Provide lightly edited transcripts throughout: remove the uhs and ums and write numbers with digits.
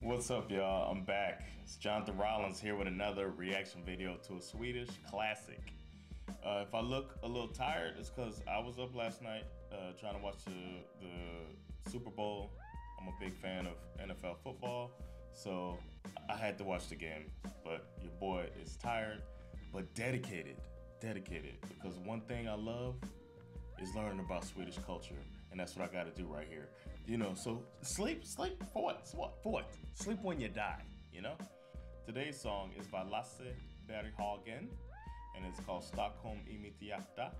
What's up, y'all? I'm back. It's Jonathan Rollins here with another reaction video to a Swedish classic. If I look a little tired, it's because I was up last night trying to watch the Super Bowl. I'm a big fan of NFL football, so I had to watch the game. But your boy is tired, but dedicated, because one thing I love is learning about Swedish culture, and that's what I got to do right here. You know, so sleep for what? For what? Sleep when you die, you know? Today's song is by Lasse Berghagen, and it's called Stockholm, mitt, hjärta.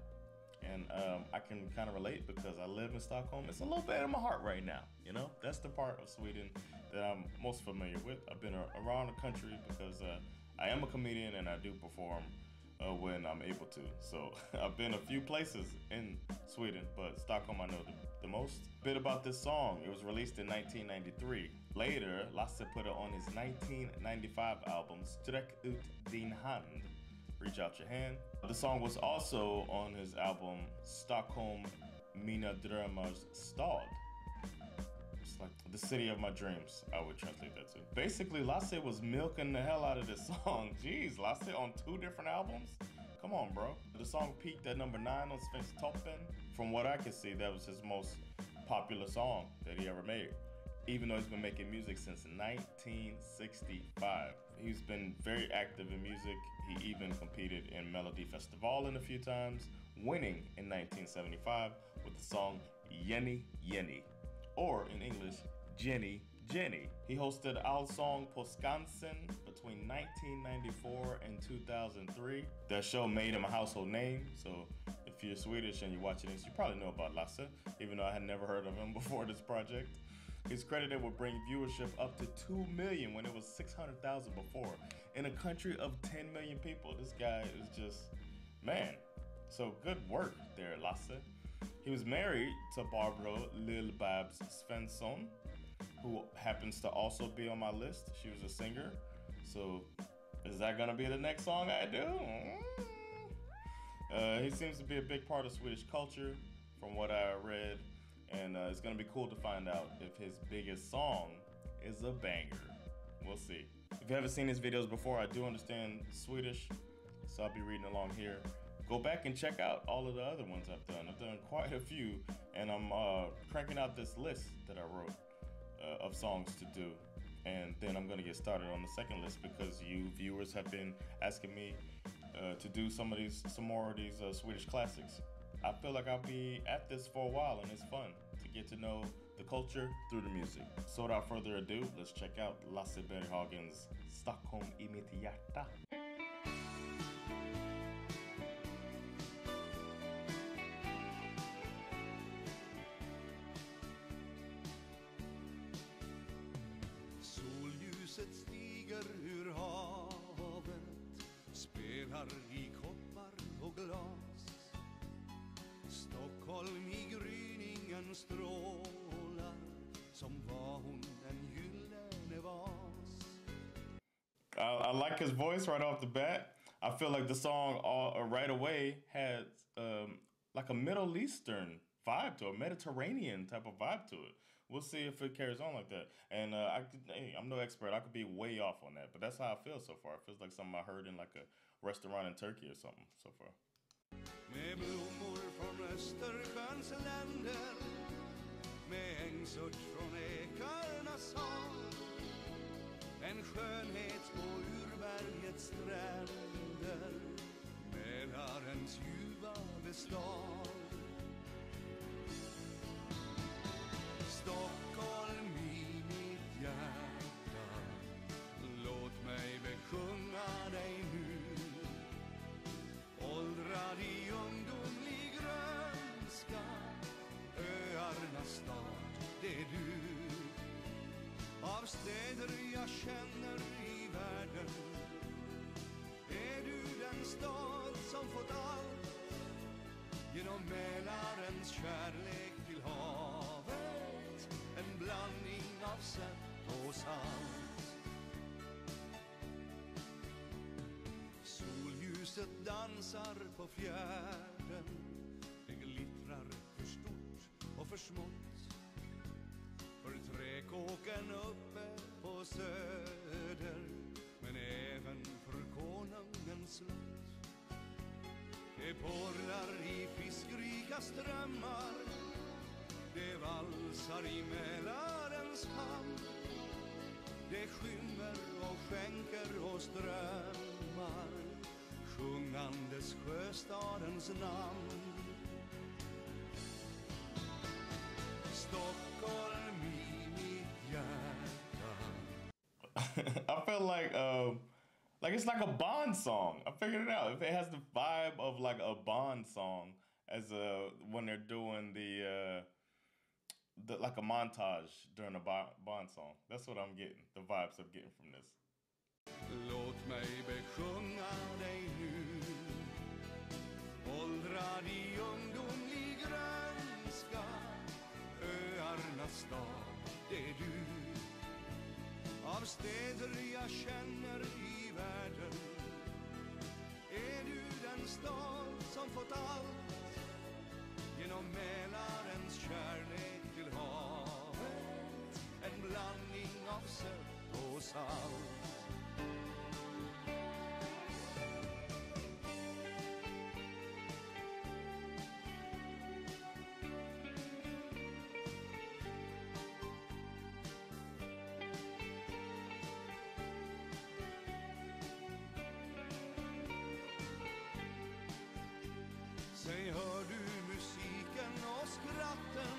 And I can kind of relate because I live in Stockholm. It's a little bit in my heart right now, you know? That's the part of Sweden that I'm most familiar with. I've been around the country because I am a comedian and I do perform when I'm able to. So I've been a few places in Sweden, but Stockholm I know the most. A bit about this song: it was released in 1993. Later, Lasse put it on his 1995 album Sträck ut din hand, Reach Out Your Hand. The song was also on his album Stockholm, mina drömmars stad. It's like the city of my dreams, I would translate that to. Basically, Lasse was milking the hell out of this song. Jeez, Lasse on 2 different albums? Come on, bro. The song peaked at number 9 on Svenska Klassiker. From what I can see, that was his most popular song that he ever made, even though he's been making music since 1965. He's been very active in music. He even competed in Melody Festival a few times, winning in 1975 with the song Jenny Jenny, or in English, Jenny Jenny. He hosted Allsång på Skansen between 1994 and 2003. That show made him a household name, so if you're Swedish and you're watching this, you probably know about Lasse, even though I had never heard of him before this project. He's credited with bringing viewership up to 2 million when it was 600,000 before. In a country of 10 million people, this guy is just, man. So good work there, Lasse. He was married to Barbro Lill-Babs Svensson, who happens to also be on my list. She was a singer. So is that gonna be the next song I do? He seems to be a big part of Swedish culture from what I read. And it's gonna be cool to find out if his biggest song is a banger. We'll see. If you haven't seen his videos before, I do understand Swedish, so I'll be reading along here. Go back and check out all of the other ones I've done. I've done quite a few, and I'm cranking out this list that I wrote of songs to do. And then I'm gonna get started on the second list because you viewers have been asking me to do some more of these Swedish classics. I feel like I'll be at this for a while, and it's fun to get to know the culture through the music. So without further ado, let's check out Lasse Berghagen's Stockholm, mitt, hjärta. Soljuset stiger ur havet, spelar i koppar och glas. Stockholm i gryningen strålar, som var hon en gyllene vas. I like his voice right off the bat. I feel like the song right away has like a Middle Eastern vibe to it, Mediterranean type of vibe to it. We'll see if it carries on like that. And I'm no expert. I could be way off on that, but that's how I feel so far. It feels like something I heard in like a restaurant in Turkey or something so far. Med blommor från Östersjöns länder, med ängsudd från ekarnas hav, en skönhet på urbergets stränder, Mälarens ljuvade stad. Stockholm i mitt hjärta, låt mig besjunga dig nu. Åldrad i ungdomlig grönska, öarnas stad, det är du. Av städer jag känner i världen, är du den stad som fått allt, genom Mälarens kärlek till havet, en blandning av sött och salt. Ljuset dansar på fjärden, det glittrar för stort och för smått. För träkåken uppe på och söder, men även för konungens slott. Det porlar i fiskrika strömmar, det valsar i Mälarens hamn. Det skymmer och skänker och strömmar, sjungandes sjöstadens namn. Stockholm i mitt hjärta. I feel like it's like a Bond song. I figured it out. If it has the vibe of like a Bond song as when they're doing the like a montage during a Bond song. That's what I'm getting. The vibes I'm getting from this. Låt mig besjunga dig nu, åldrad i ungdomlig grönska. Öarnas stad, det är du. Av städer jag känner i världen är du den stad som fått allt. Genom Mälarens kärlek till havet, en blandning av sött och salt. Säg, hör du musiken och skratten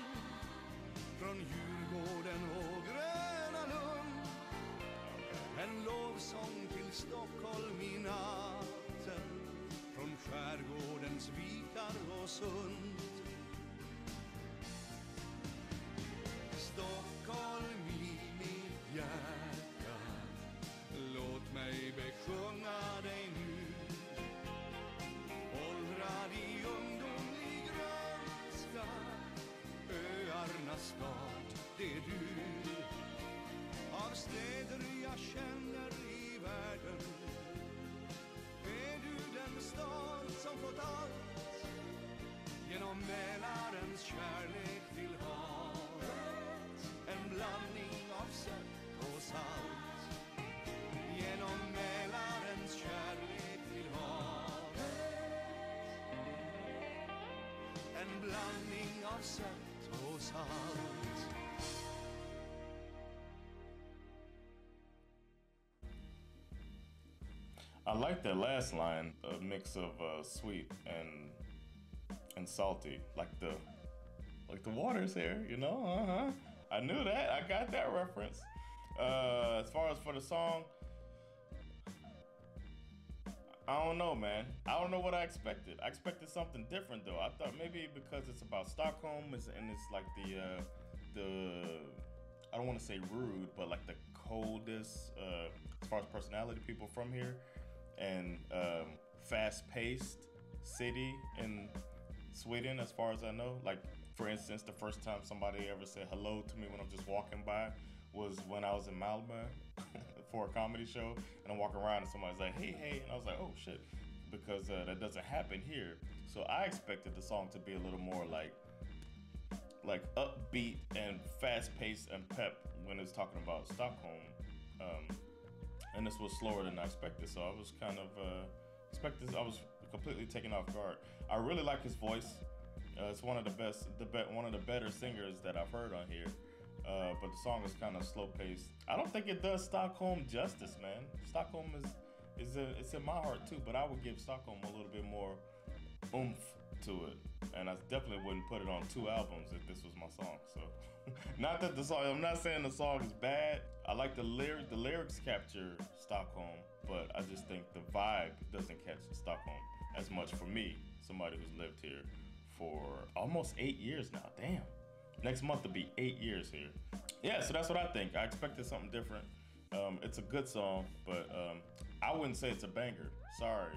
från Djurgården och Gröna Lund? En lovsång till Stockholm i natten, från skärgårdens vikar och sund. Stockholm i mitt hjärta, låt mig besjunga dig nu. Åldrad i ungdomlig grönska, öarnas stad, det är du. Av städer jag känner i världen är du den stad som fått allt. Genom Mälarens kärlek till havet, en blandning av sött och salt. Genom Mälarens kärlek till havet, en blandning av sött och salt. I like that last line, a mix of sweet and salty, like the waters here, you know. I knew that. I got that reference. As far as for the song, I don't know, man. I don't know what I expected. I expected something different, though. I thought maybe because it's about Stockholm and it's like the I don't want to say rude, but like the coldest as far as personality people from here, and fast-paced city in Sweden, as far as I know. Like, for instance, the first time somebody ever said hello to me when I'm just walking by was when I was in Malmö for a comedy show, and I'm walking around and somebody's like, hey, and I was like, oh shit, because that doesn't happen here. So I expected the song to be a little more like upbeat and fast-paced and pep when it's talking about Stockholm, and this was slower than I expected. So I was kind of I was completely taken off guard. I really like his voice. It's one of the best, one of the better singers that I've heard on here. But the song is kind of slow-paced. I don't think it does Stockholm justice, man. Stockholm it's in my heart too, but I would give Stockholm a little bit more oomph to it, and I definitely wouldn't put it on 2 albums if this was my song. So, not that the song, I'm not saying the song is bad. I like the lyrics capture Stockholm, but I just think the vibe doesn't catch Stockholm as much for me, somebody who's lived here for almost 8 years now. Damn. Next month will be 8 years here. Yeah, so that's what I think. I expected something different. It's a good song, but I wouldn't say it's a banger. Sorry,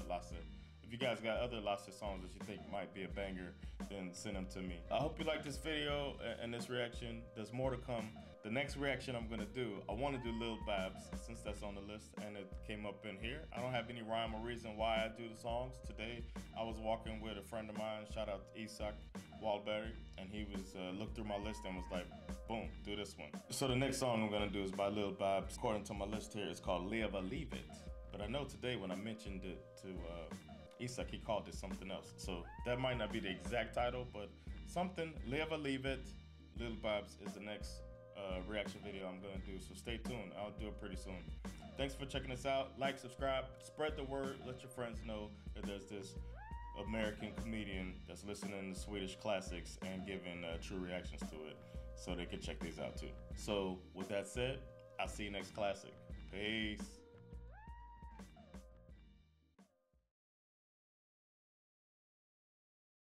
Lasse. If you guys got other Lasse songs that you think might be a banger, then send them to me. I hope you like this video and this reaction. There's more to come. The next reaction I'm gonna do, I wanna do Lil Babs, since that's on the list and it came up in here. I don't have any rhyme or reason why I do the songs. Today, I was walking with a friend of mine, shout out to Isak, Wahlberg, and he was looked through my list and was like, boom, do this one. So the next song I'm gonna do is by Lil Babs. According to my list here, it's called Live or Leave It. But I know today when I mentioned it to Isak, he called it something else. So that might not be the exact title, but something, Live or Leave It. Lil Babs is the next reaction video I'm gonna do, so stay tuned. I'll do it pretty soon. Thanks for checking us out. Like, subscribe, spread the word, let your friends know that there's this American comedian that's listening to Swedish classics and giving true reactions to it, so they can check these out too. So with that said, I'll see you next classic. Peace.